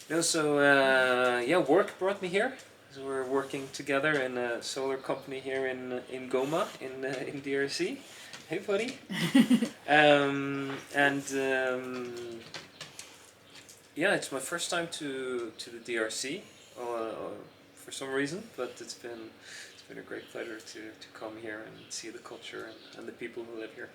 No, so yeah, work brought me here. So we're working together in a solar company here in Goma in DRC. Hey, buddy. And yeah, it's my first time to the DRC for some reason, but it's been a great pleasure to come here and see the culture and the people who live here.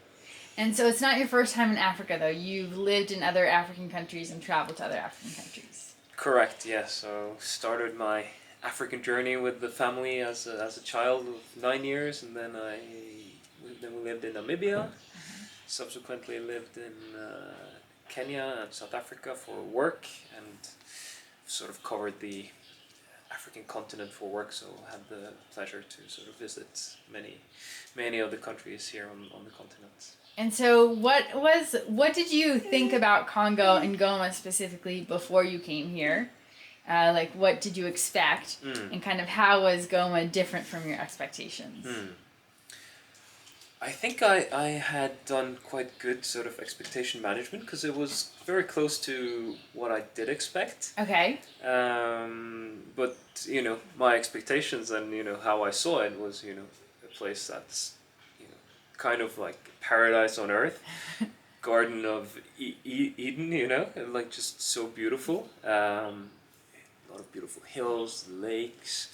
And so it's not your first time in Africa, though. You've lived in other African countries and traveled to other African countries. Correct. Yeah. So started my African journey with the family as a child of 9 years, and then we lived in Namibia. Subsequently lived in Kenya and South Africa for work, and sort of covered the African continent for work. So had the pleasure to sort of visit many of the countries here on the continent. And so, what did you think about Congo and Goma specifically before you came here? Like, what did you expect, and kind of how was Goma different from your expectations? I think I had done quite good sort of expectation management because it was very close to what I did expect. Okay. But my expectations and how I saw it was a place that's kind of like paradise on earth, Garden of Eden, and like just so beautiful. A lot of beautiful hills, lakes,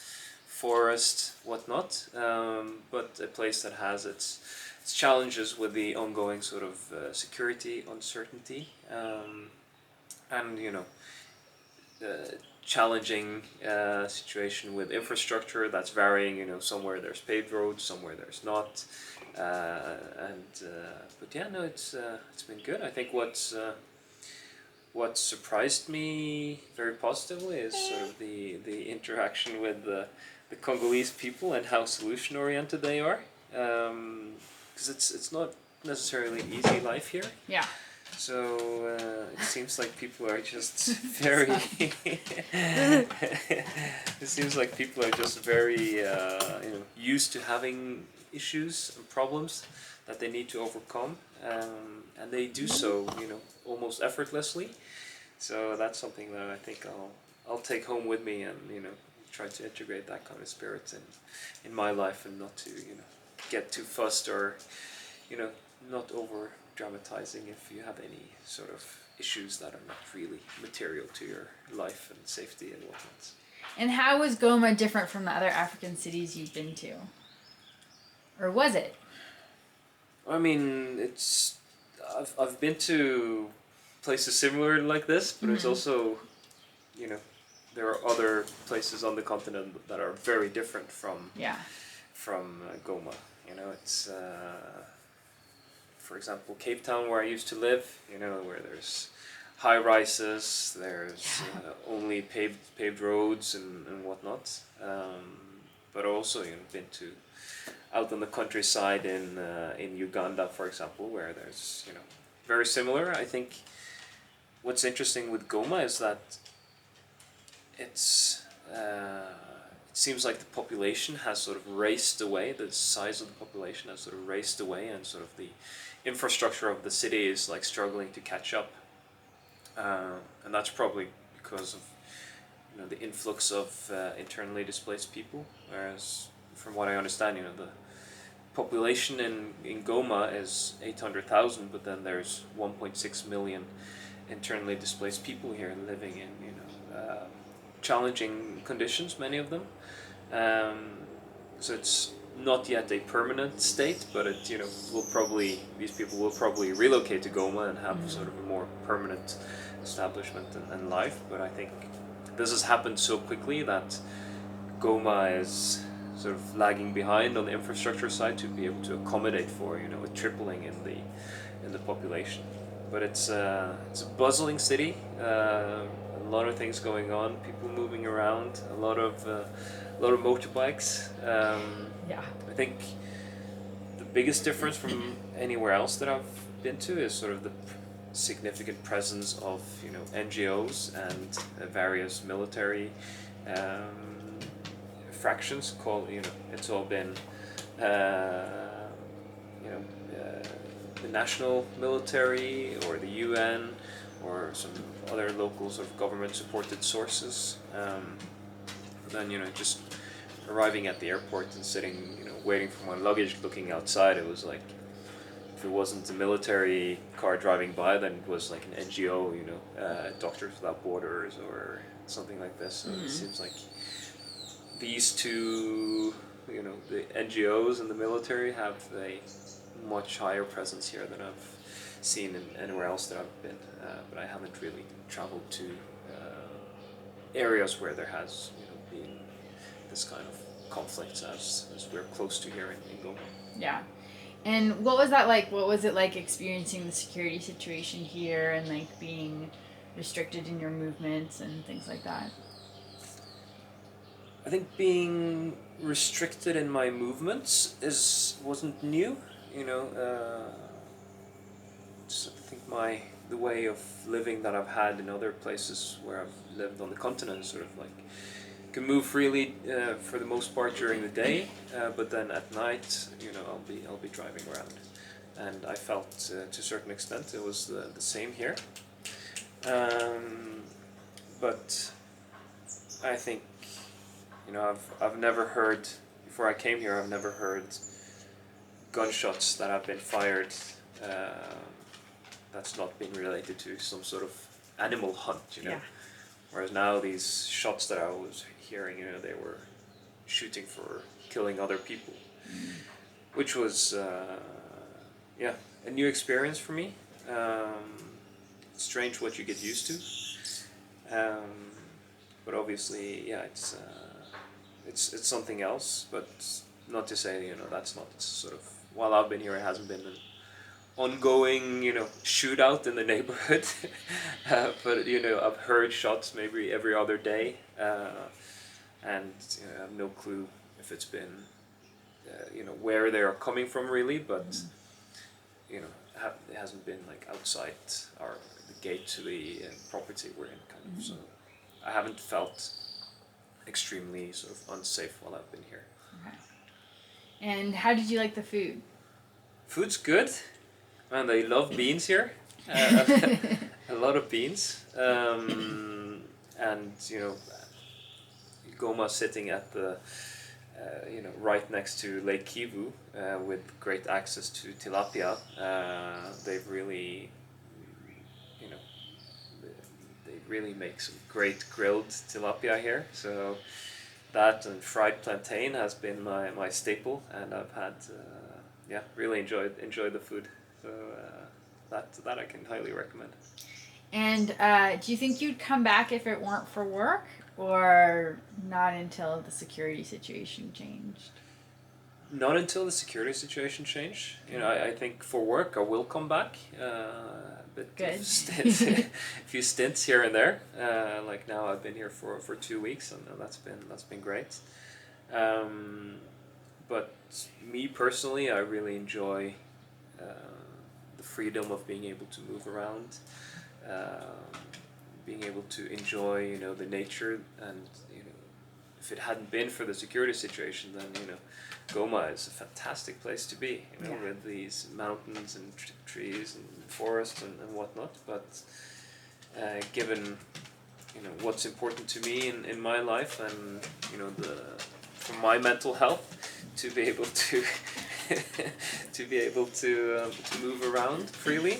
forest, whatnot. But a place that has its challenges with the ongoing sort of security uncertainty, and challenging situation with infrastructure that's varying. Somewhere there's paved roads, somewhere there's not. But yeah, no, it's been good. I think what surprised me very positively is sort of the interaction with the Congolese people and how solution oriented they are. Because it's not necessarily easy life here. Yeah. So it seems like people are just very. It seems like people are just very used to having issues and problems that they need to overcome, and they do so almost effortlessly. So that's something that I think I'll take home with me, and try to integrate that kind of spirit in my life, and not to get too fussed, or not over dramatizing if you have any sort of issues that are not really material to your life and safety and whatnot. And how was Goma different from the other African cities you've been to? Or was it? I mean, I've been to places similar like this, but it's also, there are other places on the continent that are very different from Goma. It's for example, Cape Town, where I used to live. Where there's high rises, there's only paved roads and whatnot. But also, been to out on the countryside in Uganda, for example, where there's very similar. I think what's interesting with Goma is that it's it seems like the population has sort of raced away. The size of the population has sort of raced away, and sort of the infrastructure of the city is like struggling to catch up. And that's probably because of the influx of internally displaced people. Whereas, from what I understand, the population in Goma is 800,000, but then there's 1.6 million internally displaced people here living in challenging conditions, many of them. So it's not yet a permanent state, but it these people will probably relocate to Goma and have sort of a more permanent establishment and life. But I think this has happened so quickly that Goma is sort of lagging behind on the infrastructure side to be able to accommodate for a tripling in the population. But it's a bustling city. A lot of things going on, people moving around, a lot of motorbikes. Yeah. I think the biggest difference from anywhere else that I've been to is sort of the significant presence of NGOs and various military fractions. It's all been the national military or the UN or some other local sort of government-supported sources. Then just arriving at the airport and sitting, waiting for my luggage, looking outside, it was like, if it wasn't a military car driving by, then it was like an NGO, Doctors Without Borders or something like this. So it seems like these two, the NGOs and the military have a much higher presence here than I've seen anywhere else that I've been. But I haven't really traveled to areas where there has, been this kind of conflicts as we're close to here in Goma. Yeah. And what was that like? What was it like experiencing the security situation here and like being restricted in your movements and things like that? I think being restricted in my movements wasn't new. Just, I think the way of living that I've had in other places where I've lived on the continent is sort of like can move freely for the most part during the day, but then at night, I'll be driving around, and I felt to a certain extent it was the same here. But I think I've never heard before I came here. I've never heard gunshots that have been fired that's not been related to some sort of animal hunt. Yeah. Whereas now these shots that I was hearing, they were shooting for killing other people, which was a new experience for me. It's strange what you get used to, but obviously, it's something else. But not to say that's not sort of, while I've been here, it hasn't been an ongoing shootout in the neighborhood. But I've heard shots maybe every other day, and I have no clue if it's been where they are coming from really, but it hasn't been like outside the gate to the property we're in, kind of. So I haven't felt extremely sort of unsafe while I've been here. Okay. And how did you like the food? Food's good. Man, they love beans here. A lot of beans. And Goma sitting at the right next to Lake Kivu, with great access to tilapia. They've really they really make some great grilled tilapia here. So that and fried plantain has been my staple, and I've had really enjoyed the food. So that I can highly recommend. And do you think you'd come back if it weren't for work, or not until the security situation changed? Not until the security situation changed. I think for work I will come back. But Good. A few stints here and there. Like now I've been here for 2 weeks, and that's been great. But me personally, I really enjoy the freedom of being able to move around, being able to enjoy the nature, and if it hadn't been for the security situation, then Goma is a fantastic place to be, with these mountains and trees and forests and whatnot. But given what's important to me in my life, and for my mental health, to be able to to move around freely,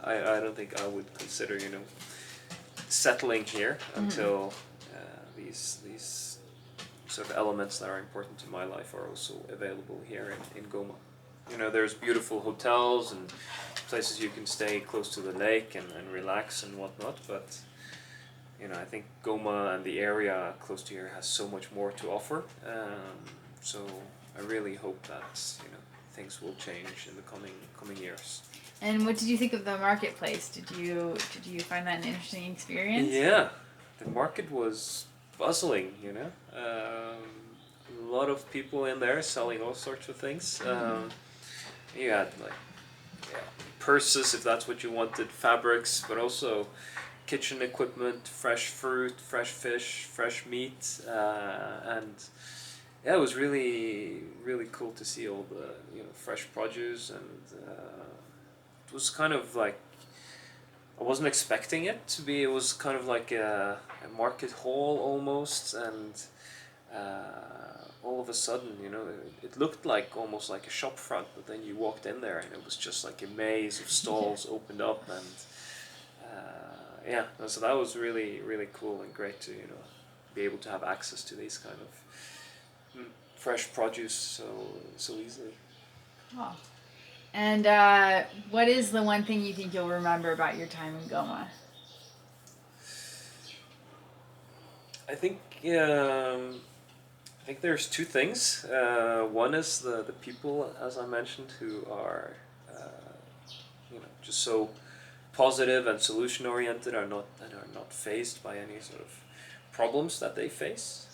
I don't think I would consider settling here until these sort of elements that are important to my life are also available here in Goma. There's beautiful hotels and places you can stay close to the lake and relax and whatnot, but I think Goma and the area close to here has so much more to offer. So I really hope that things will change in the coming years. And what did you think of the marketplace? Did you find that an interesting experience? Yeah, the market was bustling. A lot of people in there selling all sorts of things. You had purses if that's what you wanted, fabrics, but also kitchen equipment, fresh fruit, fresh fish, fresh meat, and it was really cool to see all the fresh produce, and it was kind of like I wasn't expecting it to be. It was kind of like a market hall almost, and all of a sudden, you know, it looked like almost like a shop front, but then you walked in there and it was just like a maze of stalls opened up, and yeah, so that was really really cool and great to, you know, be able to have access to these kind of fresh produce so easily. Oh. And what is the one thing you think you'll remember about your time in Goma? I think I think there's two things. One is the people, as I mentioned, who are you know, just so positive and solution oriented, are not faced by any sort of problems that they face.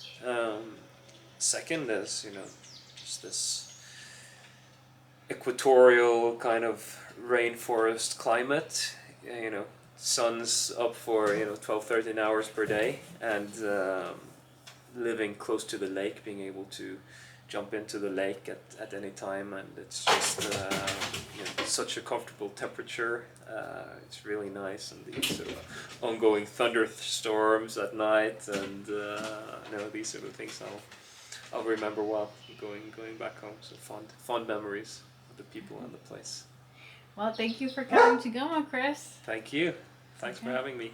Second is, you know, just this equatorial kind of rainforest climate. You know, sun's up for, you know, 12-13 hours per day, and living close to the lake, being able to jump into the lake at any time, and it's just you know, such a comfortable temperature. It's really nice, and these sort of ongoing thunderstorms at night, and you know, these sort of things I'll remember well going back home. So fond memories of the people and the place. Well, thank you for coming to Goma, Chris. Thank you. Thanks for having me.